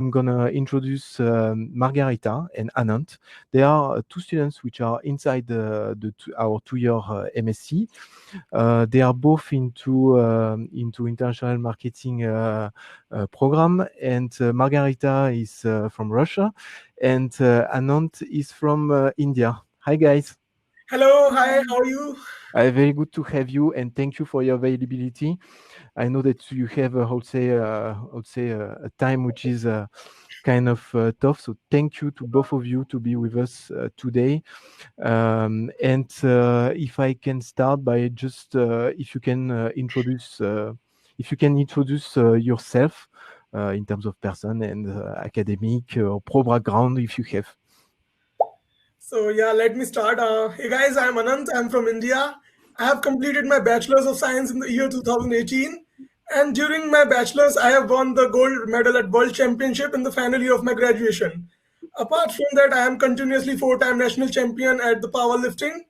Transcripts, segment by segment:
I'm gonna introduce Margarita and Anant. They are two students which are inside our 2-year MSc. They are both into international marketing program, and Margarita is from Russia, and Anant is from India. Hi guys. Hello, hi, how are you? Very good to have you, and thank you for your availability. I know that you have, I would say, a time which is kind of tough. So thank you to both of you to be with us today. And if I can start by just, if you can introduce yourself in terms of person and academic or pro background, if you have. So yeah, let me start. Hey guys, I'm Anant. I'm from India. I have completed my Bachelor's of Science in the year 2018. And during my Bachelor's, I have won the gold medal at World Championship in the final year of my graduation. Apart from that, I am continuously 4-time national champion at the powerlifting.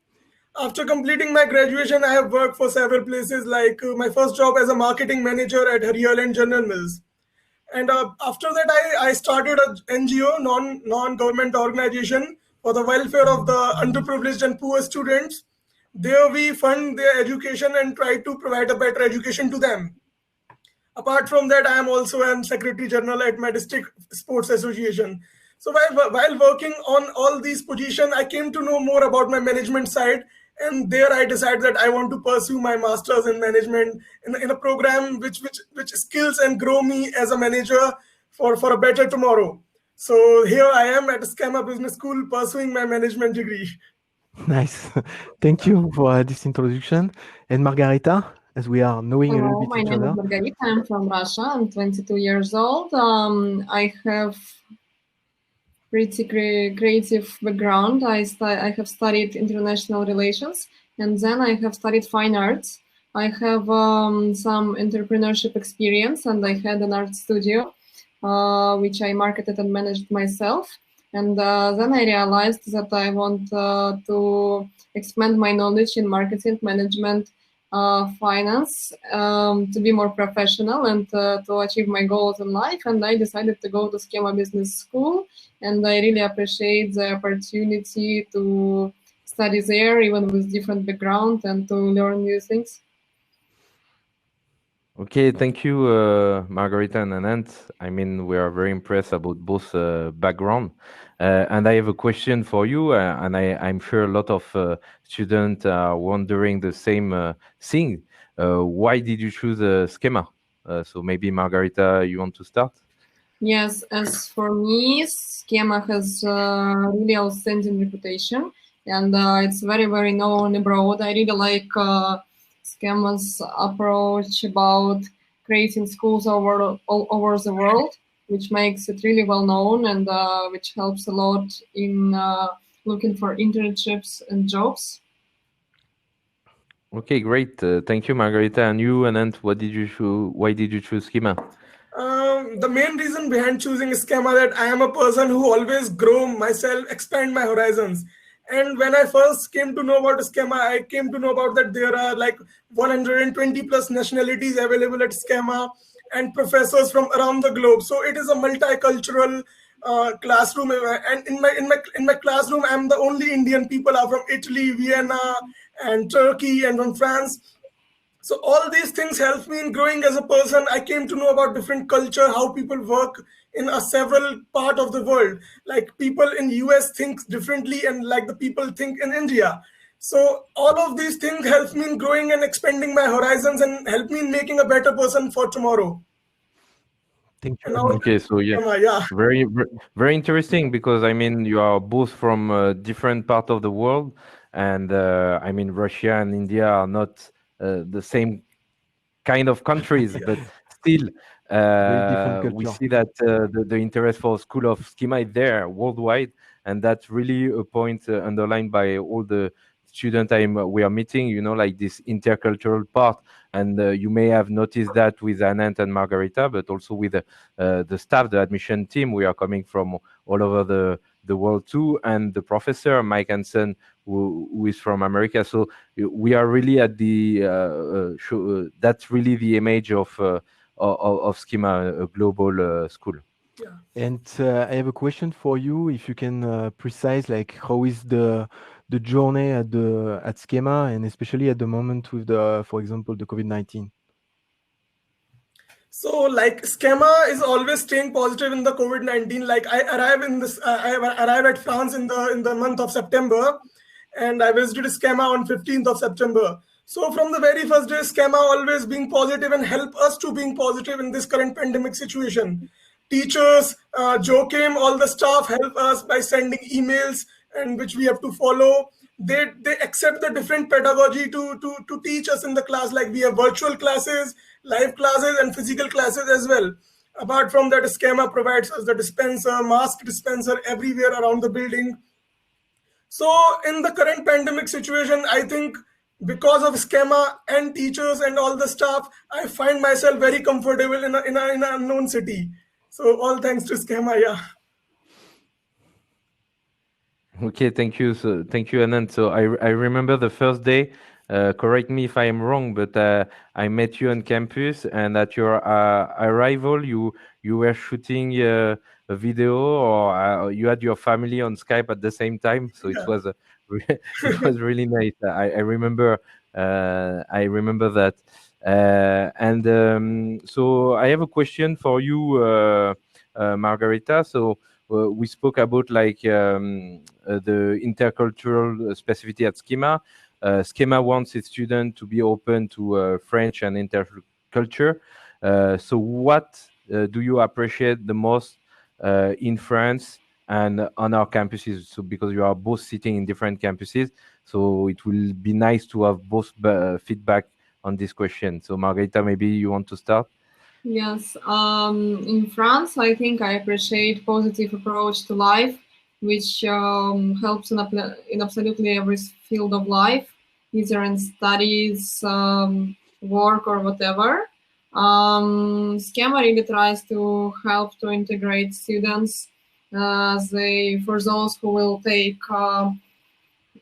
After completing my graduation, I have worked for several places like my first job as a marketing manager at Harrier and General Mills. And after that, I started a NGO, non-government organization for the welfare of the underprivileged and poor students. There we fund their education and try to provide a better education to them. Apart from that, I am also an Secretary General at my district sports association. So while working on all these positions, I came to know more about my management side, and there I decided that I want to pursue my masters in management in a program which skills and grow me as a manager for a better tomorrow. So here I am at SKEMA Business School pursuing my management degree. Nice. Thank you for this introduction. And Margarita, as we are knowing a little Hello, bit my each name other. is Margarita. I'm from Russia. I'm 22 years old. I have pretty creative background. I have studied international relations, and then I have studied fine arts. I have some entrepreneurship experience, and I had an art studio, which I marketed and managed myself. And then I realized that I want to expand my knowledge in marketing, management, finance, to be more professional and to achieve my goals in life. And I decided to go to SKEMA Business School, and I really appreciate the opportunity to study there, even with different background, and to learn new things. Okay, thank you, Margarita and Anant. I mean, we are very impressed about both background. And I have a question for you, and I'm sure a lot of students are wondering the same thing. Why did you choose SKEMA? So maybe Margarita, you want to start? Yes, as for me, SKEMA has really outstanding reputation, and it's very, very known abroad. I really like SKEMA's approach about creating schools all over the world, which makes it really well known, and which helps a lot in looking for internships and jobs. Okay, great. Thank you, Margarita. And you, Anant, why did you choose SKEMA? The main reason behind choosing SKEMA that I am a person who always grow myself, expand my horizons. And when I first came to know about SKEMA, I came to know about that there are like 120 plus nationalities available at SKEMA and professors from around the globe. So it is a multicultural classroom. And in my classroom, I'm the only Indian. People are from Italy, Vienna, and Turkey, and from France. So all these things help me in growing as a person. I came to know about different culture, how people work in a several part of the world. Like people in US think differently, and like the people think in India. So all of these things help me in growing and expanding my horizons and help me in making a better person for tomorrow. Thank you. Okay, so Yeah. very interesting, because I mean you are both from different part of the world, and I mean Russia and India are not the same kind of countries, but still we see that the interest for School of SKEMA is there worldwide, and that's really a point underlined by all the students we are meeting, you know, like this intercultural part. And you may have noticed that with Anant and Margarita, but also with the staff, the admission team. We are coming from all over the world too, and the professor Mike Hansen, who is from America. So we are really at the that's really the image of SKEMA, a global school. Yeah. And I have a question for you. If you can precise, like, how is the journey at SKEMA, and especially at the moment with for example, the COVID-19? So, like, schema is always staying positive in the COVID-19. Like, I arrive at France in the month of September, and I visited schema on 15th of September. So from the very first day, schema always being positive and help us to being positive in this current pandemic situation. Teachers, Joakim, all the staff help us by sending emails and which we have to follow. They accept the different pedagogy to teach us in the class. Like, we have virtual classes, live classes, and physical classes as well. Apart from that, schema provides us the dispenser, mask dispenser everywhere around the building. So in the current pandemic situation, I think because of schema and teachers and all the staff, I find myself very comfortable in an unknown city. So all thanks to schema, yeah. Okay, thank you. So thank you, Anand. So I remember the first day. Correct me if I am wrong, but I met you on campus, and at your arrival, you were shooting a video, or you had your family on Skype at the same time. So it Yeah. was it was really nice. I remember that. And so I have a question for you, Margarita. So we spoke about like the intercultural specificity at SKEMA. SKEMA wants its students to be open to French and interculture. So what do you appreciate the most in France and on our campuses? So because you are both sitting in different campuses, so it will be nice to have both feedback on this question. So Margarita, maybe you want to start? Yes, in France, I think I appreciate positive approach to life, which helps in absolutely every field of life, either in studies, work, or whatever. Schema really tries to help to integrate students. For those who will take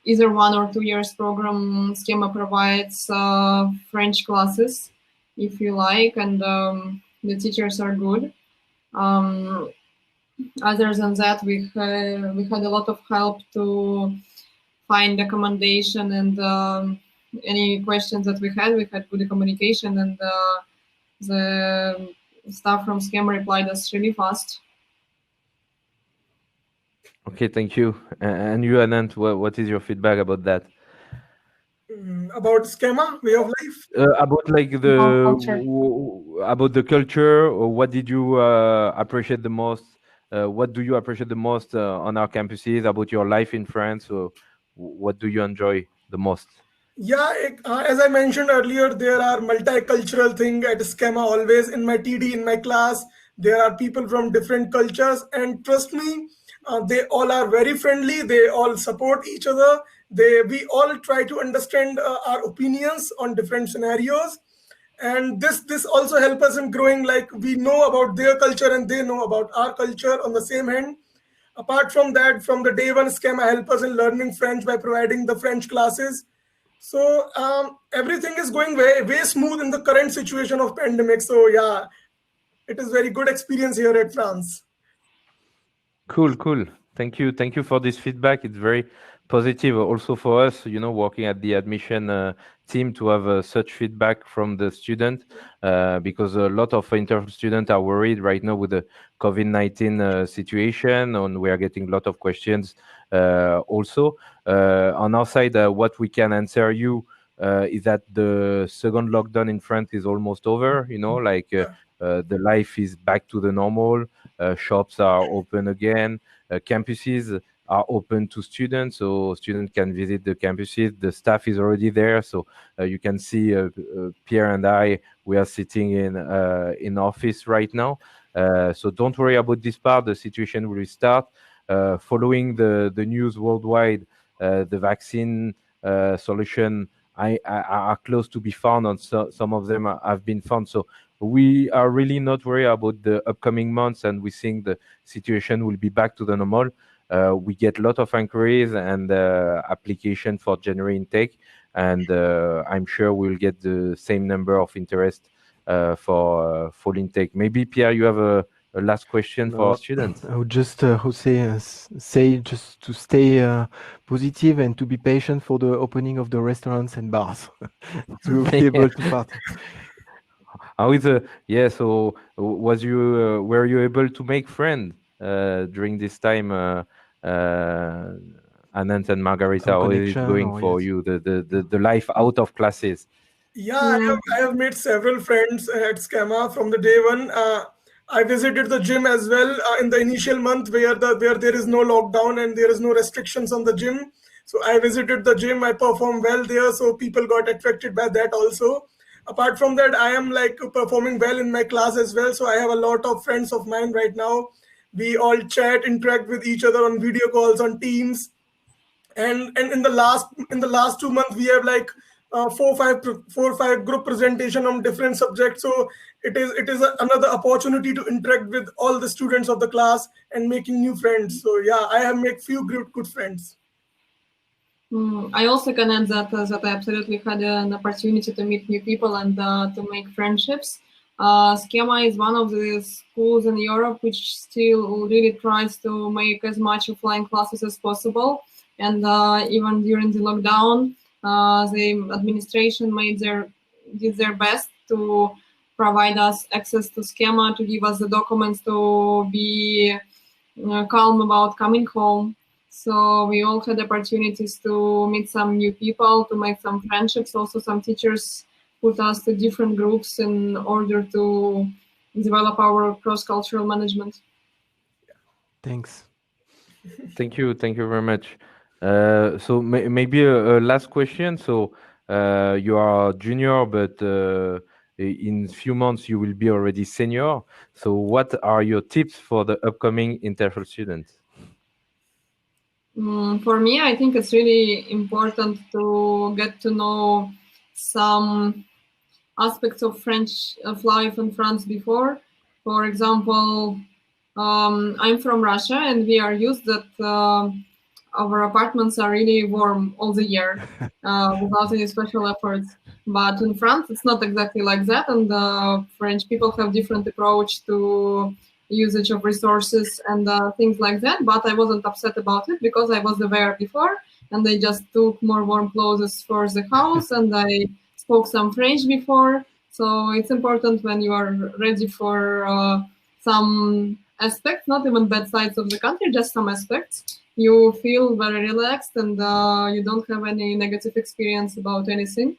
either 1 or 2 years program, Schema provides French classes if you like, and the teachers are good. Other than that, we had a lot of help to find accommodation, and any questions that we had good communication, and the staff from Schema replied us really fast. Okay, thank you. And you, Anant, what is your feedback about that? About schema, way of life. About like Culture. about the culture, or what did you appreciate the most? What do you appreciate the most on our campuses about your life in France? Or what do you enjoy the most? Yeah, as I mentioned earlier, there are multicultural thing at schema always in my TD, in my class. There are people from different cultures, and trust me, they all are very friendly. They all support each other. We all try to understand our opinions on different scenarios, and this also help us in growing. Like, we know about their culture and they know about our culture on the same hand. Apart from that, from the day one, schema help us in learning French by providing the French classes. So everything is going way smooth in the current situation of pandemic. So yeah, it is very good experience here at France. Cool. Thank you for this feedback. It's very positive also for us, working at the admission team, to have such feedback from the student, because a lot of international students are worried right now with the COVID-19 situation, and we are getting a lot of questions also. On our side, what we can answer you is that the second lockdown in France is almost over, the life is back to the normal. Shops are open again. Campuses are open to students, so students can visit the campuses. The staff is already there, so you can see Pierre and I. We are sitting in office right now, so don't worry about this part. The situation will restart. Following the news worldwide, the vaccine solution are close to be found, and some of them have been found. So we are really not worried about the upcoming months, and we think the situation will be back to the normal. We get a lot of inquiries and application for January intake, and I'm sure we'll get the same number of interest for fall intake. Maybe Pierre, you have a last question for our students? I would just say just to stay positive and to be patient for the opening of the restaurants and bars to be able to party. How is so were you able to make friends during this time, Anant and Margarita? How is it going for you, the life out of classes? Yeah, I have made several friends at SKEMA from the day one. I visited the gym as well in the initial month where there is no lockdown and there is no restrictions on the gym. So I visited the gym. I performed well there, so people got attracted by that also. Apart from that, I am like performing well in my class as well. So I have a lot of friends of mine right now. We all chat, interact with each other on video calls, on Teams, and in the last 2 months we have like 4 or 5 group presentation on different subjects. So it is another opportunity to interact with all the students of the class and making new friends. So yeah, I have made few good friends. I also can add that I absolutely had an opportunity to meet new people and to make friendships. SKEMA is one of the schools in Europe which still really tries to make as much offline classes as possible. And even during the lockdown, the administration did their best to provide us access to SKEMA, to give us the documents to be calm about coming home. So we all had opportunities to meet some new people, to make some friendships. Also, some teachers put us to different groups in order to develop our cross-cultural management. Thanks. Thank you very much. So maybe a last question. So you are junior, but in few months you will be already senior. So what are your tips for the upcoming international students? For me, I think it's really important to get to know some aspects of life in France before. For example, I'm from Russia, and we are used that our apartments are really warm all the year without any special efforts. But in France, it's not exactly like that, and French people have different approach to usage of resources and things like that. But I wasn't upset about it because I was there before, and I just took more warm clothes for the house, and I spoke some French before. So it's important when you are ready for some aspects, not even bad sides of the country, just some aspects. You feel very relaxed and you don't have any negative experience about anything.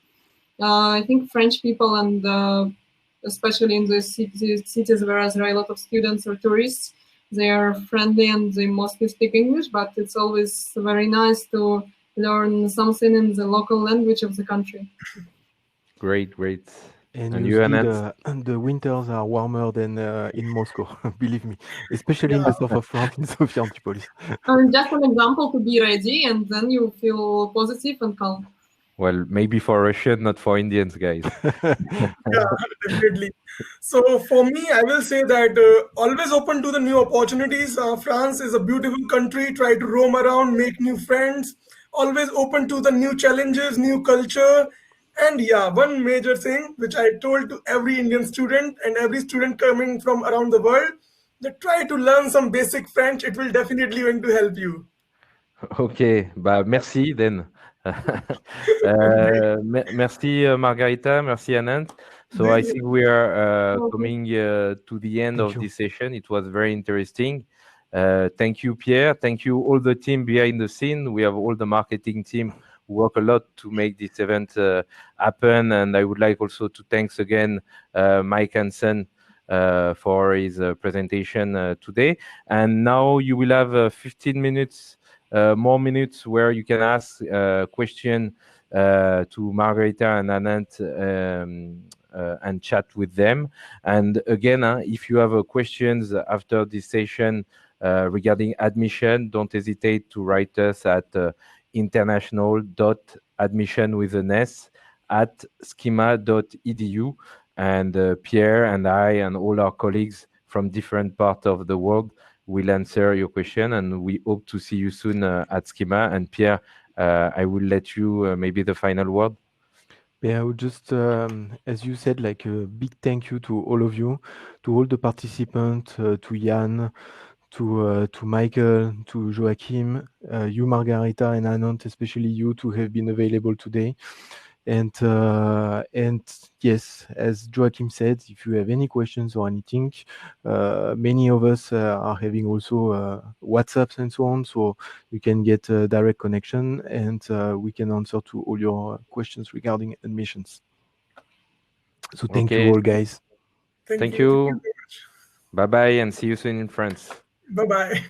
I think French people, and especially in the cities where there are a lot of students or tourists, they are friendly and they mostly speak English, but it's always very nice to learn something in the local language of the country. Great. And usually the winters are warmer than in Moscow, believe me, especially in the south of France, in Sofia Antipolis. Just an example to be ready, and then you feel positive and calm. Well, maybe for Russian, not for Indians, guys. Yeah, definitely. So for me, I will say that always open to the new opportunities. France is a beautiful country. Try to roam around, make new friends. Always open to the new challenges, new culture. And yeah, one major thing which I told to every Indian student and every student coming from around the world, that try to learn some basic French. It will definitely going to help you. Okay, merci then. Merci Margarita, merci Anant. So I think we are coming to the end of this session. It was very interesting. Thank you, Pierre. Thank you all the team behind the scene. We have all the marketing team who work a lot to make this event happen. And I would like also to thanks again Mike Hansen for his presentation today. And now you will have 15 minutes more minutes where you can ask question to Margarita and Anant and chat with them. And again, if you have questions after this session regarding admission, don't hesitate to write us at international.admission@skema.edu. And Pierre and I and all our colleagues from different parts of the world will answer your question, and we hope to see you soon at SKEMA. And Pierre, I will let you maybe the final word. Yeah, I would just, as you said, like a big thank you to all of you, to all the participants, to Jan, to Michael, to Joakim, you, Margarita, and Anant, especially you, to have been available today. And yes, as Joakim said, if you have any questions or anything, many of us are having also WhatsApps and so on, so you can get a direct connection, and we can answer to all your questions regarding admissions. So thank you Okay. all, guys. Thank Thank you. Thank you you. very much. Bye bye, and see you soon in France. Bye bye.